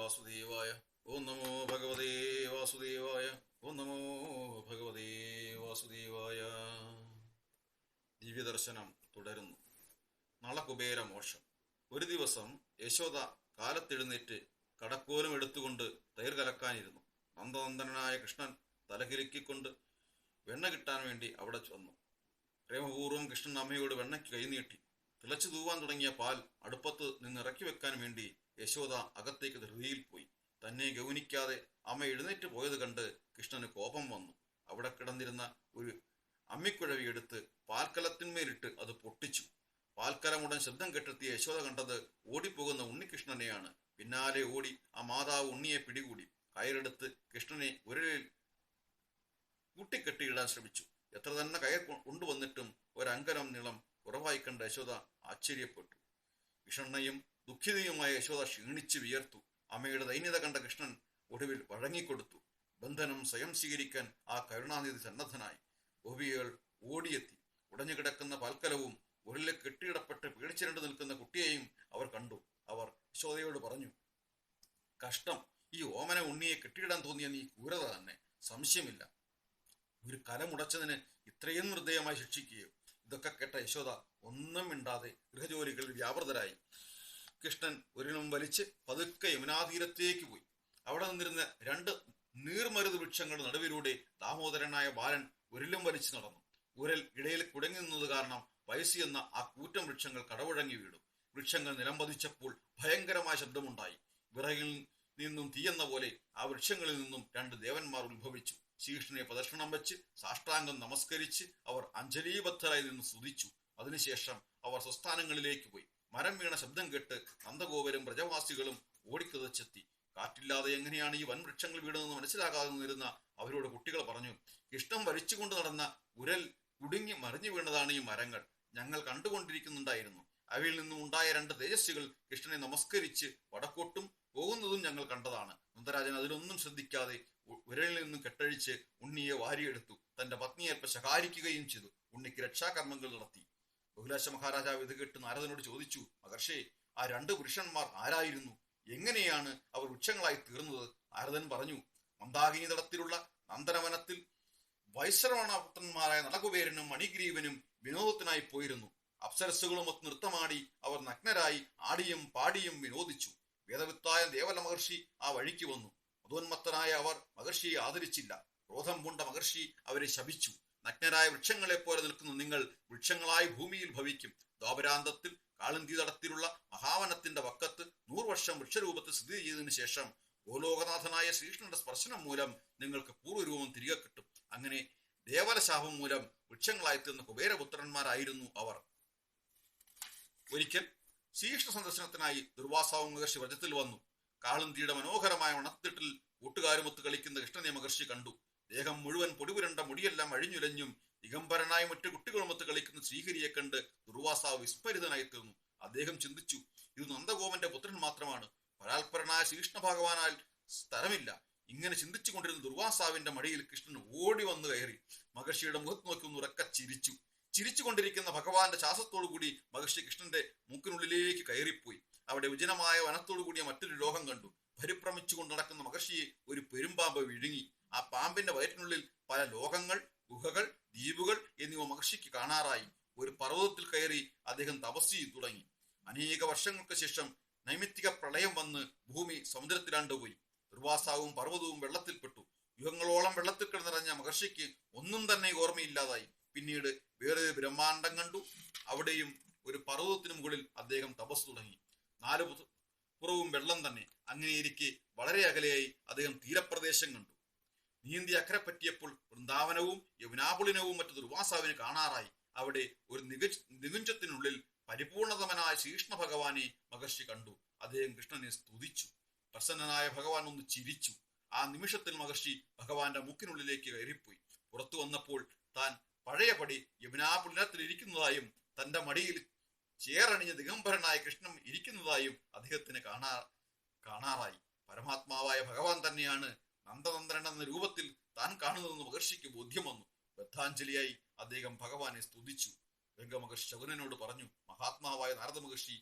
വാസുദേവായ. ഓം നമോ ഭഗവതേ വാസുദേവായ. ഓം നമോ ഭഗവതേ വാസുദേവായ. ദിവ്യദർശനം തുടരുന്നു. നളകുബേര മോക്ഷം. ഒരു ദിവസം യശോദ കാലത്തെഴുന്നേറ്റ് കടക്കോലും എടുത്തുകൊണ്ട് തൈർ കലക്കാനിരുന്നു. നന്ദനന്ദനായ കൃഷ്ണൻ തലകിലുക്കിക്കൊണ്ട് വെണ്ണ കിട്ടാൻ വേണ്ടി അവിടെ വന്നു. പ്രേമപൂർവ്വം കൃഷ്ണൻ അമ്മയോട് വെണ്ണയ്ക്ക് കൈനീട്ടി. തിളച്ചു തൂവാൻ തുടങ്ങിയ പാൽ അടുപ്പത്ത് നിന്ന് ഇറക്കി വെക്കാൻ വേണ്ടി യശോദ അകത്തേക്ക് ധൃതിയിൽ പോയി. തന്നെ ഗൗനിക്കാതെ അമ്മ എഴുന്നേറ്റ് പോയത് കണ്ട് കൃഷ്ണന് കോപം വന്നു. അവിടെ കിടന്നിരുന്ന ഒരു അമ്മിക്കുഴവി എടുത്ത് പാൽക്കലത്തിന്മേലിട്ട് അത് പൊട്ടിച്ചു. പാൽക്കലമുടൻ ശബ്ദം കെട്ടെത്തിയ യശോദ കണ്ടത് ഓടിപ്പോകുന്ന ഉണ്ണികൃഷ്ണനെയാണ്. പിന്നാലെ ഓടി ആ മാതാവ് ഉണ്ണിയെ പിടികൂടി കയറെടുത്ത് കൃഷ്ണനെ ഉരലിൽ കൂട്ടിക്കെട്ടിയിടാൻ ശ്രമിച്ചു. എത്ര തന്നെ കയർ കൊണ്ടുവന്നിട്ടും ഒരങ്കലം നീളം കുറവായി കണ്ട യശോദ ആശ്ചര്യപ്പെട്ടു. വിഷണ്ണയും ദുഃഖിതയുമായ യശോദ ക്ഷീണിച്ച് വിയർത്തു. അമ്മയുടെ ദൈന്യത കണ്ട കൃഷ്ണൻ ഒടുവിൽ വഴങ്ങിക്കൊടുത്തു. ബന്ധനം സ്വയം സ്വീകരിക്കാൻ ആ കരുണാനിധി സന്നദ്ധനായി. ഗോപികൾ ഓടിയെത്തി. ഉടഞ്ഞുകിടക്കുന്ന പാൽക്കലവും ഉരലിൽ കെട്ടിയിടപ്പെട്ട് പേടിച്ചിരണ്ടു നിൽക്കുന്ന കുട്ടിയെയും അവർ കണ്ടു. അവർ യശോദയോട് പറഞ്ഞു, കഷ്ടം, ഈ ഓമന ഉണ്ണിയെ കെട്ടിയിടാൻ തോന്നിയ നീ ക്രൂരത തന്നെ, സംശയമില്ല. ഒരു കലമുടച്ചതിന് ഇത്രയും ഹൃദയമായി ശിക്ഷിക്കുകയോ? ഇതൊക്കെ കേട്ട യശോദ ഒന്നും മിണ്ടാതെ ഗൃഹജോലികളിൽ വ്യാപൃതരായി. കൃഷ്ണൻ ഒരിനം വലിച്ച് പതുക്കെ യമുനാതീരത്തേക്ക് പോയി. അവിടെ നിന്നിരുന്ന രണ്ട് നീർമരുത് വൃക്ഷങ്ങളുടെ നടുവിലൂടെ ദാമോദരനായ ബാലൻ ഉരലും വലിച്ചു നടന്നു. ഉരൽ ഇടയിൽ കുടങ്ങി നിന്നത് കാരണം വയസ്സി എന്ന ആ കൂറ്റം വൃക്ഷങ്ങൾ കടവുഴങ്ങി വീണു. വൃക്ഷങ്ങൾ നിലംപതിച്ചപ്പോൾ ഭയങ്കരമായ ശബ്ദമുണ്ടായി. വിറകിൽ നിന്നും തീയെന്ന പോലെ ആ വൃക്ഷങ്ങളിൽ നിന്നും രണ്ട് ദേവന്മാർ ഉത്ഭവിച്ചു. ശ്രീകൃഷ്ണനെ പ്രദക്ഷിണം വെച്ച് സാഷ്ടാംഗം നമസ്കരിച്ച് അവർ അഞ്ജലീബദ്ധരായി നിന്ന് സ്തുതിച്ചു. അതിനുശേഷം അവർ സ്വസ്ഥാനങ്ങളിലേക്ക് പോയി. മരം വീണ ശബ്ദം കേട്ട് നന്ദഗോപരും പ്രജവാസികളും ഓടിക്കതച്ചെത്തി. കാറ്റില്ലാതെ എങ്ങനെയാണ് ഈ വൻ വൃക്ഷങ്ങൾ വീടുന്നതെന്ന് മനസ്സിലാകാതെ നിന്നിരുന്ന അവരോട് കുട്ടികൾ പറഞ്ഞു, കൃഷ്ണൻ വലിച്ചുകൊണ്ട് നടന്ന ഉരൽ കുടുങ്ങി മറിഞ്ഞു വീണതാണ് ഈ മരങ്ങൾ. ഞങ്ങൾ കണ്ടുകൊണ്ടിരിക്കുന്നുണ്ടായിരുന്നു. അവയിൽ നിന്നും ഉണ്ടായ രണ്ട് തേജസ്സുകൾ കൃഷ്ണനെ നമസ്കരിച്ച് വടക്കോട്ടും പോകുന്നതും ഞങ്ങൾ കണ്ടതാണ്. നന്ദരാജൻ അതിലൊന്നും ശ്രദ്ധിക്കാതെ ഉരലിൽ നിന്നും കെട്ടഴിച്ച് ഉണ്ണിയെ വാരിയെടുത്തു. തന്റെ പത്നിയേൽപ്പ ശകാരിക്കുകയും ചെയ്തു. ഉണ്ണിക്ക് രക്ഷാകർമ്മങ്ങൾ നടത്തി. ബഹുലാശ മഹാരാജാവ് ഇത് കേട്ട് നാരദനോട് ചോദിച്ചു, മഹർഷേ, ആ രണ്ട് പുരുഷന്മാർ ആരായിരുന്നു? എങ്ങനെയാണ് അവർ വൃക്ഷങ്ങളായി തീർന്നത്? നാരദൻ പറഞ്ഞു, മന്ദാകിനി തടത്തിലുള്ള നന്ദനവനത്തിൽ വൈശ്രവണപുത്രന്മാരായ നളകുബേരനും മണിഗ്രീവനും വിനോദത്തിനായി പോയിരുന്നു. അപ്സരസ്സുകളും ഒത്ത് നൃത്തമാടി അവർ നഗ്നരായി ആടിയും പാടിയും വിനോദിച്ചു. വേദവിത്തായ ദേവല മഹർഷി ആ വഴിക്ക് വന്നു. മതോന്മത്തനായ അവർ മഹർഷിയെ ആദരിച്ചില്ല. ക്രോധം പൂണ്ട മഹർഷി അവരെ ശപിച്ചു. നഗ്നരായ വൃക്ഷങ്ങളെ പോലെ നിൽക്കുന്ന നിങ്ങൾ വൃക്ഷങ്ങളായി ഭൂമിയിൽ ഭവിക്കും. ദ്വാപരാന്തത്തിൽ കാളന്തി തടത്തിലുള്ള മഹാവനത്തിന്റെ വക്കത്ത് 100 വർഷം വൃക്ഷരൂപത്തിൽ സ്ഥിതി ചെയ്തതിനു ശേഷം ഗോലോകനാഥനായ ശ്രീകൃഷ്ണന്റെ സ്പർശനം മൂലം നിങ്ങൾക്ക് പൂർവ്വരൂപം തിരികെ കിട്ടും. അങ്ങനെ ദേവലശാപം മൂലം വൃക്ഷങ്ങളായി തീർന്ന കുബേരപുത്രന്മാരായിരുന്നു അവർ. ഒരിക്കൽ ശ്രീകൃഷ്ണ സന്ദർശനത്തിനായി ദുർവാസാവ് മഹർഷി വ്രജത്തിൽ വന്നു. കാളന്തിയുടെ മനോഹരമായ വനത്തിട്ടിൽ കൂട്ടുകാരുമൊത്ത് കളിക്കുന്ന കൃഷ്ണനെ മഹർഷി കണ്ടു. ദേഹം മുഴുവൻ പൊടിപുരണ്ട മുടിയെല്ലാം അഴിഞ്ഞുലഞ്ഞും ദിഗംബരനായ മറ്റു കുട്ടികളുമൊത്ത് കളിക്കുന്ന ശ്രീഹരിയെ കണ്ട് ദുർവാസാവ് വിസ്മരിതനായി തീർന്നു. അദ്ദേഹം ചിന്തിച്ചു, ഇത് നന്ദഗോപന്റെ പുത്രൻ മാത്രമാണ്. പരാൽപരനായ ശ്രീകൃഷ്ണ ഭഗവാനാൽ സ്ഥലമില്ല. ഇങ്ങനെ ചിന്തിച്ചു കൊണ്ടിരുന്ന ദുർവാസാവിന്റെ മടിയിൽ കൃഷ്ണൻ ഓടി വന്നു കയറി. മഹർഷിയുടെ മുഖത്ത് നോക്കി ഒന്ന് ഉറക്ക ചിരിച്ചു. ചിരിച്ചുകൊണ്ടിരിക്കുന്ന ഭഗവാന്റെ ശ്വാസത്തോടു കൂടി മഹർഷി കൃഷ്ണന്റെ മൂക്കിനുള്ളിലേക്ക് കയറിപ്പോയി. അവിടെ വിജനമായ വനത്തോടു കൂടിയ മറ്റൊരു ലോകം കണ്ടു. പരിഭ്രമിച്ചുകൊണ്ട് നടക്കുന്ന മഹർഷിയെ ഒരു പെരുമ്പാമ്പ് വിഴുങ്ങി. ആ പാമ്പിന്റെ വയറ്റിനുള്ളിൽ പല ലോകങ്ങൾ, ഗുഹകൾ, ദ്വീപുകൾ എന്നിവ മഹർഷിക്ക് കാണാറായി. ഒരു പർവ്വതത്തിൽ കയറി അദ്ദേഹം തപസ് ചെയ്തു തുടങ്ങി. അനേക വർഷങ്ങൾക്ക് ശേഷം നൈമിത്തിക പ്രളയം വന്ന് ഭൂമി സമുദ്രത്തിലാണ്ടുപോയി. ദുർവാസാവും പർവ്വതവും വെള്ളത്തിൽപ്പെട്ടു. യുഗങ്ങളോളം വെള്ളത്തിൽ കിടന്നിറങ്ങിയ മഹർഷിക്ക് ഒന്നും തന്നെ ഓർമ്മയില്ലാതായി. പിന്നീട് വേറൊരു ബ്രഹ്മാണ്ടം കണ്ടു. അവിടെയും ഒരു പർവ്വതത്തിനു മുകളിൽ അദ്ദേഹം തപസ് തുടങ്ങി. 4 പുറവും വെള്ളം തന്നെ. അങ്ങനെയിരിക്കെ വളരെ അകലെയായി അദ്ദേഹം തീരപ്രദേശം കണ്ടു. നീന്തി അക്കരെ പറ്റിയപ്പോൾ വൃന്ദാവനവും യമുനാപുളിനവും മറ്റു ദുർവാസാവിനെ കാണാറായി. അവിടെ ഒരു നികുഞ്ചത്തിനുള്ളിൽ പരിപൂർണതമനായ ശ്രീകൃഷ്ണ ഭഗവാനെ മഹർഷി കണ്ടു. അദ്ദേഹം കൃഷ്ണനെ സ്തുതിച്ചു. പ്രസന്നനായ ഭഗവാൻ ഒന്ന് ചിരിച്ചു. ആ നിമിഷത്തിൽ മഹർഷി ഭഗവാന്റെ മൂക്കിനുള്ളിലേക്ക് കയറിപ്പോയി. പുറത്തു വന്നപ്പോൾ താൻ പഴയപടി യമുനാപുളിനത്തിൽ ഇരിക്കുന്നതായും തന്റെ മടിയിൽ ചേറണിഞ്ഞ ദിഗംബരനായ കൃഷ്ണൻ ഇരിക്കുന്നതായും അദ്ദേഹത്തിന് കാണാറായി. പരമാത്മാവായ ഭഗവാൻ തന്നെയാണ് നന്ദനന്ദനൻ എന്ന രൂപത്തിൽ താൻ കാണുന്നതെന്ന് മഹർഷിക്ക് ബോധ്യം വന്നു. ബദ്ധാഞ്ജലിയായി അദ്ദേഹം ഭഗവാനെ സ്തുതിച്ചു. ഗംഗമഹർഷി ശകുനനോട് പറഞ്ഞു, മഹാത്മാവായ നാരദ മഹർഷി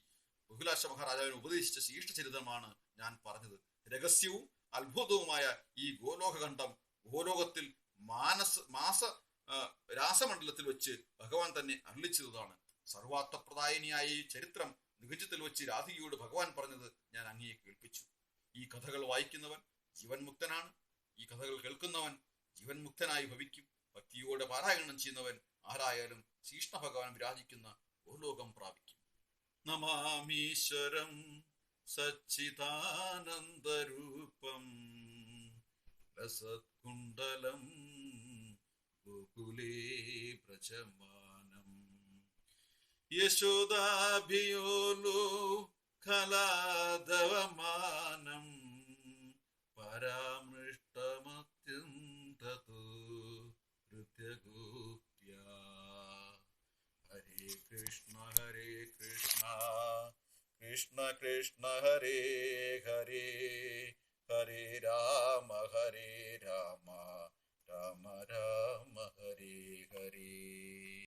ബഹുലാശ മഹാരാജാവിന് ഉപദേശിച്ച ശ്രീകൃഷ്ണചരിതമാണ് ഞാൻ പറഞ്ഞത്. രഹസ്യവും അത്ഭുതവുമായ ഈ ഗോലോകഖണ്ഡം ഗോലോകത്തിൽ രാസമണ്ഡലത്തിൽ വെച്ച് ഭഗവാൻ തന്നെ അരുളിച്ചതാണ്. സർവാർത്ഥപ്രദായിനിയായ ഈ ചരിത്രം നികുഞ്ചത്തിൽ വെച്ച് രാധികയോട് ഭഗവാൻ പറഞ്ഞത് ഞാൻ അങ്ങയെ കേൾപ്പിച്ചു. ഈ കഥകൾ വായിക്കുന്നവൻ ജീവൻ മുക്തനാണ്. ഈ കഥകൾ കേൾക്കുന്നവൻ ജീവൻ മുക്തനായി ഭവിക്കും. ഭക്തിയോടെ പാരായണം ചെയ്യുന്നവൻ ആരായാലും ശ്രീകൃഷ്ണ ഭഗവാൻ വിരാജിക്കുന്ന ഗോലോകം പ്രാപിക്കും. നമാമീശ്വരം സച്ചിദാനന്ദരൂപം രസത്കുണ്ടലം ഗോകുലേ പ്രജമാനം യശോദാഭിയോലോ ഖലാദവമാനം പരാമൃഷ്ടമത്യന്തതോ ഹൃദ്യഗോപ്യാ. ഹരേ കൃഷ്ണ കൃഷ്ണ കൃഷ്ണ ഹരേ ഹരേ, ഹരേ രാമ രാമ രാമ ഹരേ ഹരേ.